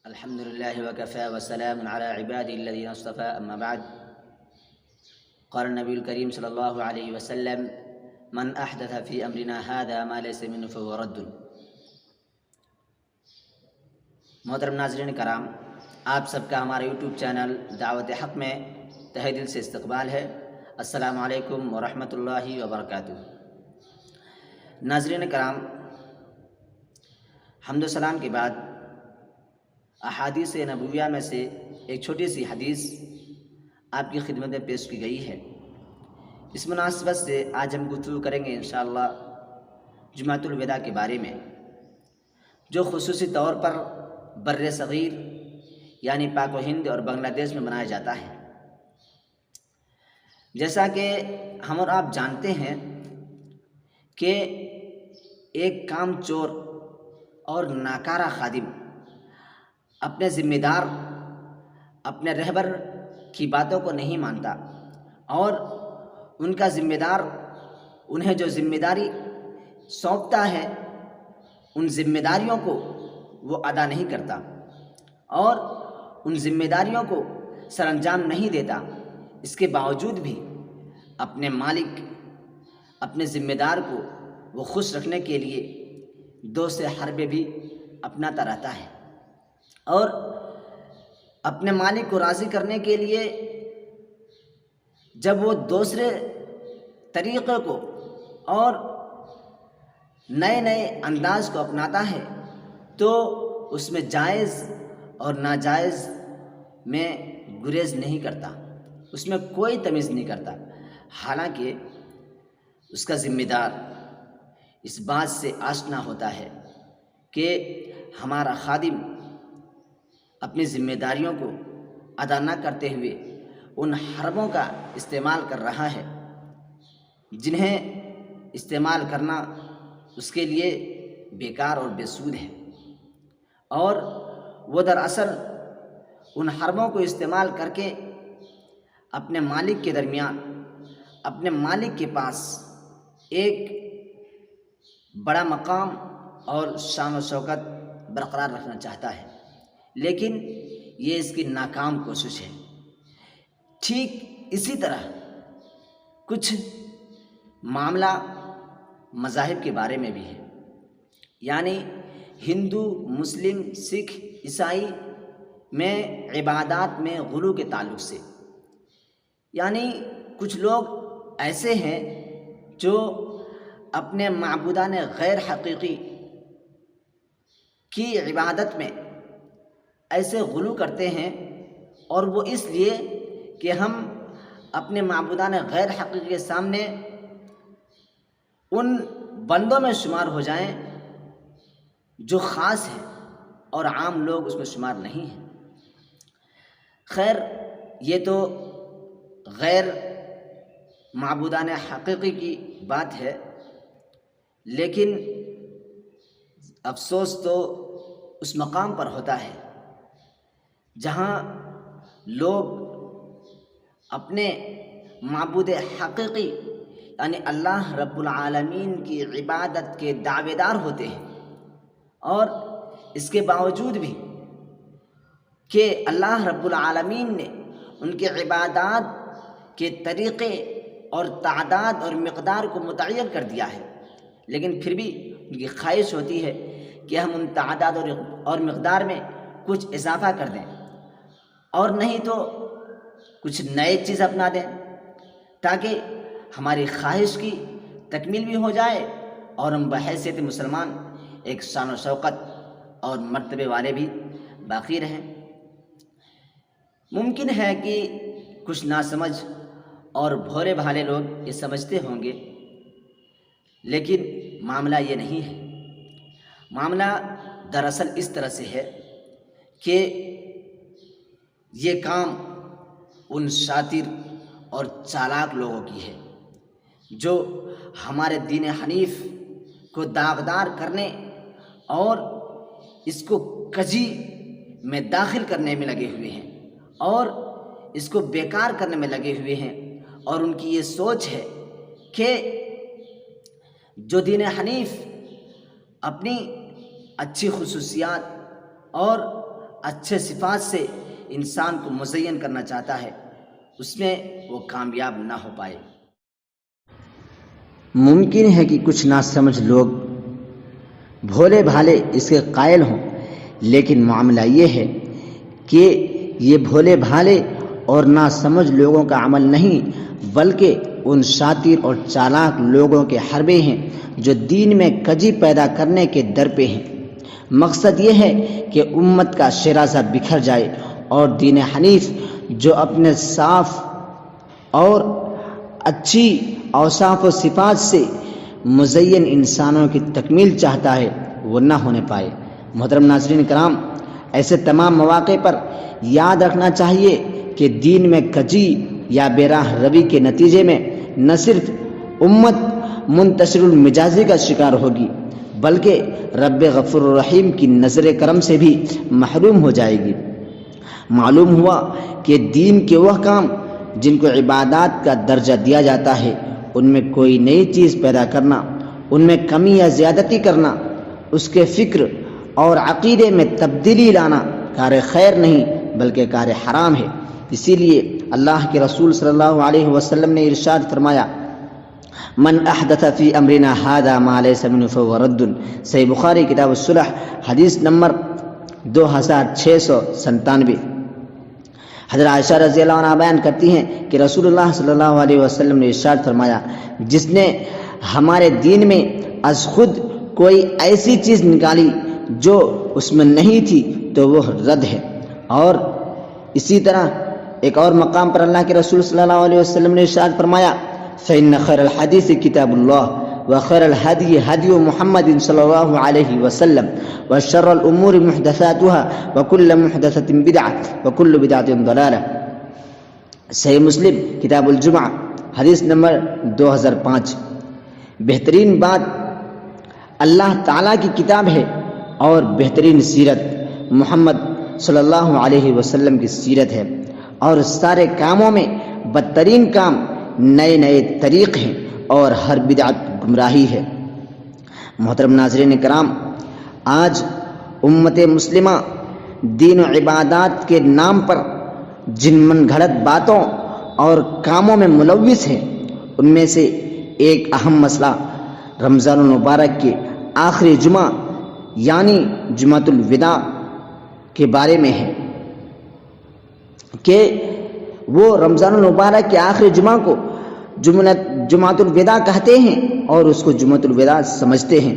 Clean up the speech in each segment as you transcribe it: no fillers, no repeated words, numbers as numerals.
الحمد لله وكفى وسلام على عباده الذين اصطفى أما بعد. قال النبي الكريم صلى الله عليه وسلم: من أحدث في أمرنا هذا ما ليس منه فهو رد. محترم ناظرین کرام، آپ سب کا ہمارے یوٹیوب چینل دعوت حق میں تہہ دل سے استقبال ہے. السلام علیکم ورحمۃ اللہ وبرکاتہ. ناظرین کرام، حمد و سلام کے بعد احادیث نبویہ میں سے ایک چھوٹی سی حدیث آپ کی خدمت میں پیش کی گئی ہے. اس مناسبت سے آج ہم گفتگو کریں گے انشاءاللہ جمعۃ الوداع کے بارے میں، جو خصوصی طور پر بر صغیر یعنی پاک و ہند اور بنگلہ دیش میں منایا جاتا ہے. جیسا کہ ہم اور آپ جانتے ہیں کہ ایک کام چور اور ناکارہ خادم اپنے ذمہ دار، اپنے رہبر کی باتوں کو نہیں مانتا، اور ان کا ذمہ دار انہیں جو ذمہ داری سونپتا ہے ان ذمہ داریوں کو وہ ادا نہیں کرتا، اور ان ذمہ داریوں کو سر انجام نہیں دیتا. اس کے باوجود بھی اپنے مالک، اپنے ذمہ دار کو وہ خوش رکھنے کے لیے دو سے حربے بھی اپناتا رہتا ہے، اور اپنے مالک کو راضی کرنے کے لیے جب وہ دوسرے طریقے کو اور نئے نئے انداز کو اپناتا ہے تو اس میں جائز اور ناجائز میں گریز نہیں کرتا، اس میں کوئی تمیز نہیں کرتا. حالانکہ اس کا ذمہ دار اس بات سے آشنا ہوتا ہے کہ ہمارا خادم اپنی ذمہ داریوں کو ادا نہ کرتے ہوئے ان حربوں کا استعمال کر رہا ہے جنہیں استعمال کرنا اس کے لیے بیکار اور بے سود ہے، اور وہ دراصل ان حربوں کو استعمال کر کے اپنے مالک کے درمیان، اپنے مالک کے پاس ایک بڑا مقام اور شان و شوکت برقرار رکھنا چاہتا ہے، لیکن یہ اس کی ناکام کوشش ہے. ٹھیک اسی طرح کچھ معاملہ مذاہب کے بارے میں بھی ہے، یعنی ہندو، مسلم، سکھ، عیسائی میں عبادات میں غلو کے تعلق سے. یعنی کچھ لوگ ایسے ہیں جو اپنے معبودان غیر حقیقی کی عبادت میں ایسے غلو کرتے ہیں، اور وہ اس لیے کہ ہم اپنے معبودان غیر حقیقی کے سامنے ان بندوں میں شمار ہو جائیں جو خاص ہیں اور عام لوگ اس میں شمار نہیں ہیں. خیر، یہ تو غیر معبودان حقیقی کی بات ہے، لیکن افسوس تو اس مقام پر ہوتا ہے جہاں لوگ اپنے معبود حقیقی یعنی اللہ رب العالمین کی عبادت کے دعوے دار ہوتے ہیں، اور اس کے باوجود بھی کہ اللہ رب العالمین نے ان کے عبادات کے طریقے اور تعداد اور مقدار کو متعین کر دیا ہے، لیکن پھر بھی ان کی خواہش ہوتی ہے کہ ہم ان تعداد اور مقدار میں کچھ اضافہ کر دیں، اور نہیں تو کچھ نئے چیز اپنا دیں تاکہ ہماری خواہش کی تکمیل بھی ہو جائے اور ہم بحیثیت مسلمان ایک شان و شوکت اور مرتبے والے بھی باقی رہیں. ممکن ہے کہ کچھ ناسمجھ اور بھولے بھالے لوگ یہ سمجھتے ہوں گے، لیکن معاملہ یہ نہیں ہے. معاملہ دراصل اس طرح سے ہے کہ یہ کام ان شاطر اور چالاک لوگوں کی ہے جو ہمارے دین حنیف کو داغدار کرنے اور اس کو کجی میں داخل کرنے میں لگے ہوئے ہیں، اور اس کو بیکار کرنے میں لگے ہوئے ہیں. اور ان کی یہ سوچ ہے کہ جو دین حنیف اپنی اچھی خصوصیات اور اچھے صفات سے انسان کو مزین کرنا چاہتا ہے اس میں وہ کامیاب نہ ہو پائے۔ ممکن ہے کہ کچھ ناسمجھ لوگ بھولے بھالے اس کے قائل ہوں، لیکن معاملہ یہ ہے کہ یہ بھولے بھالے اور ناسمجھ لوگوں کا عمل نہیں، بلکہ ان شاطر اور چالاک لوگوں کے حربے ہیں جو دین میں کجی پیدا کرنے کے در پہ ہیں۔ مقصد یہ ہے کہ امت کا شیرازہ بکھر جائے اور دین حنیف جو اپنے صاف اور اچھی اوصاف و صفات سے مزین انسانوں کی تکمیل چاہتا ہے وہ نہ ہونے پائے۔ محترم ناظرین کرام، ایسے تمام مواقع پر یاد رکھنا چاہیے کہ دین میں کجی یا بے راہ روی کے نتیجے میں نہ صرف امت منتشر المزاجی کا شکار ہوگی بلکہ رب غفور الرحیم کی نظر کرم سے بھی محروم ہو جائے گی۔ معلوم ہوا کہ دین کے وہ کام جن کو عبادات کا درجہ دیا جاتا ہے ان میں کوئی نئی چیز پیدا کرنا، ان میں کمی یا زیادتی کرنا، اس کے فکر اور عقیدے میں تبدیلی لانا کار خیر نہیں بلکہ کار حرام ہے۔ اسی لیے اللہ کے رسول صلی اللہ علیہ وسلم نے ارشاد فرمایا، من احدث فی امرنا ھذا ما لیس منہ فہو رد۔ صحیح بخاری کتاب الصلح حدیث نمبر 2697۔ حضرت عائشہ رضی اللہ عنہ بیان کرتی ہیں کہ رسول اللہ صلی اللہ علیہ وسلم نے ارشاد فرمایا، جس نے ہمارے دین میں از خود کوئی ایسی چیز نکالی جو اس میں نہیں تھی تو وہ رد ہے۔ اور اسی طرح ایک اور مقام پر اللہ کے رسول صلی اللہ علیہ وسلم نے ارشاد فرمایا، فإن خیر الحدیث کتاب اللہ وخیر الہدی ہدی محمد صلی اللہ علیہ وسلم وشر الامور محدثاتها وکل محدثۃ بدعۃ وکل بدعۃ ضلالہ۔ صحیح مسلم کتاب الجمعہ حدیث نمبر 2005۔ بہترین بات اللہ تعالیٰ کی کتاب ہے اور بہترین سیرت محمد صلی اللہ علیہ وسلم کی سیرت ہے، اور سارے کاموں میں بدترین کام نئے نئے طریق ہیں اور ہر بدعت گمراہی ہے۔ محترم ناظرین کرام، آج امت مسلمہ دین و عبادات کے نام پر جن من گھڑت باتوں اور کاموں میں ملوث ہیں ان میں سے ایک اہم مسئلہ رمضان المبارک کے آخری جمعہ یعنی جمعۃ الوداع کے بارے میں ہے کہ وہ رمضان المبارک کے آخری جمعہ کو جمعۃ الوداع کہتے ہیں اور اس کو جمعۃ الوداع سمجھتے ہیں۔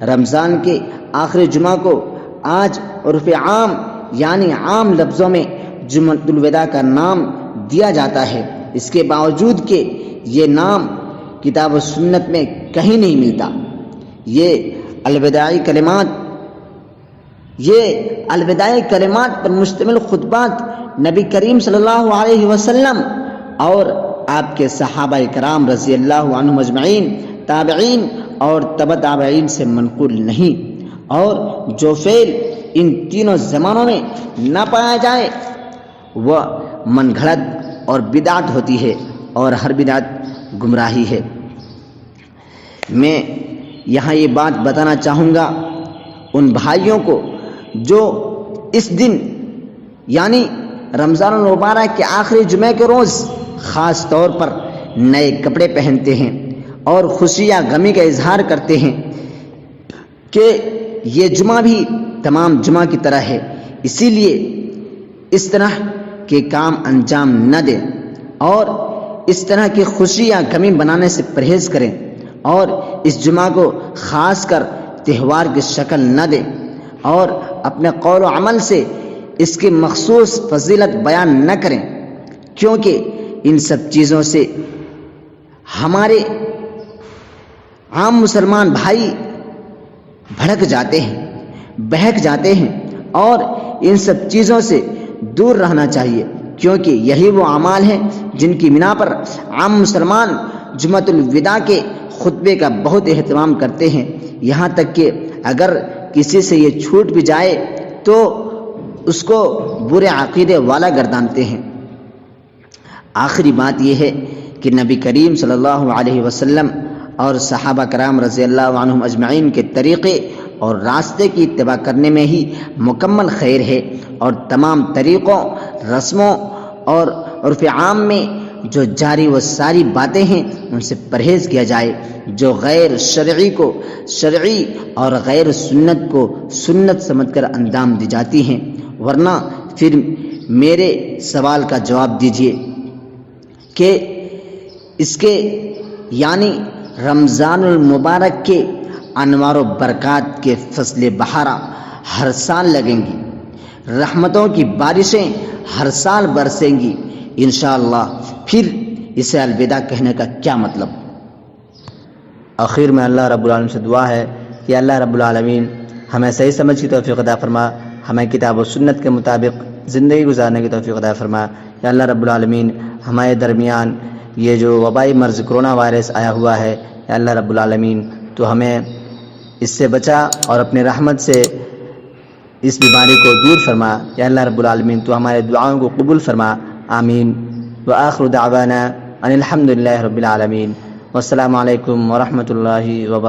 رمضان کے آخری جمعہ کو آج عرف عام یعنی عام لفظوں میں جمعۃ الوداع کا نام دیا جاتا ہے، اس کے باوجود کہ یہ نام کتاب و سنت میں کہیں نہیں ملتا۔ یہ الوداعی کلمات پر مشتمل خطبات نبی کریم صلی اللہ علیہ وسلم اور آپ کے صحابہ کرام رضی اللہ عنہم اجمعین، تابعین اور تبع تابعین سے منقول نہیں، اور جو فعل ان تینوں زمانوں میں نہ پایا جائے وہ من گھڑت اور بدعت ہوتی ہے، اور ہر بدعت گمراہی ہے۔ میں یہاں یہ بات بتانا چاہوں گا ان بھائیوں کو جو اس دن یعنی رمضان المبارک کے آخری جمعے کے روز خاص طور پر نئے کپڑے پہنتے ہیں اور خوشی یا غمی کا اظہار کرتے ہیں کہ یہ جمعہ بھی تمام جمعہ کی طرح ہے، اسی لیے اس طرح کے کام انجام نہ دیں اور اس طرح کی خوشی یا غمی بنانے سے پرہیز کریں، اور اس جمعہ کو خاص کر تہوار کی شکل نہ دیں، اور اپنے قول و عمل سے اس کی مخصوص فضیلت بیان نہ کریں، کیونکہ ان سب چیزوں سے ہمارے عام مسلمان بھائی بھڑک جاتے ہیں، بہک جاتے ہیں، اور ان سب چیزوں سے دور رہنا چاہیے، کیونکہ یہی وہ اعمال ہیں جن کی بنا پر عام مسلمان جمعۃ الوداع کے خطبے کا بہت اہتمام کرتے ہیں، یہاں تک کہ اگر کسی سے یہ چھوٹ بھی جائے تو اس کو برے عقیدے والا گردانتے ہیں۔ آخری بات یہ ہے کہ نبی کریم صلی اللہ علیہ وسلم اور صحابہ کرام رضی اللہ عنہم اجمعین کے طریقے اور راستے کی اتباع کرنے میں ہی مکمل خیر ہے، اور تمام طریقوں، رسموں اور عرف عام میں جو جاری و ساری باتیں ہیں ان سے پرہیز کیا جائے، جو غیر شرعی کو شرعی اور غیر سنت کو سنت سمجھ کر انجام دی جاتی ہیں۔ ورنہ پھر میرے سوال کا جواب دیجیے کہ اس کے یعنی رمضان المبارک کے انوار و برکات کے فصل بہارا ہر سال لگیں گی، رحمتوں کی بارشیں ہر سال برسیں گی انشاءاللہ، پھر اسے الوداع کہنے کا کیا مطلب؟ آخر میں اللہ رب العالمین سے دعا ہے کہ اللہ رب العالمین ہمیں صحیح سمجھ کی توفیق عطا فرما، ہمیں کتاب و سنت کے مطابق زندگی گزارنے کی توفیق عطا فرما۔ یا اللہ رب العالمین ہمارے درمیان یہ جو وبائی مرض کرونا وائرس آیا ہوا ہے، یا اللہ رب العالمین تو ہمیں اس سے بچا اور اپنے رحمت سے اس بیماری کو دور فرما۔ یا اللہ رب العالمین تو ہمارے دعاؤں کو قبول فرما، آمین۔ وآخر دعوانا ان الحمد للہ رب العالمین، والسلام علیکم ورحمۃ اللہ وبرکاتہ۔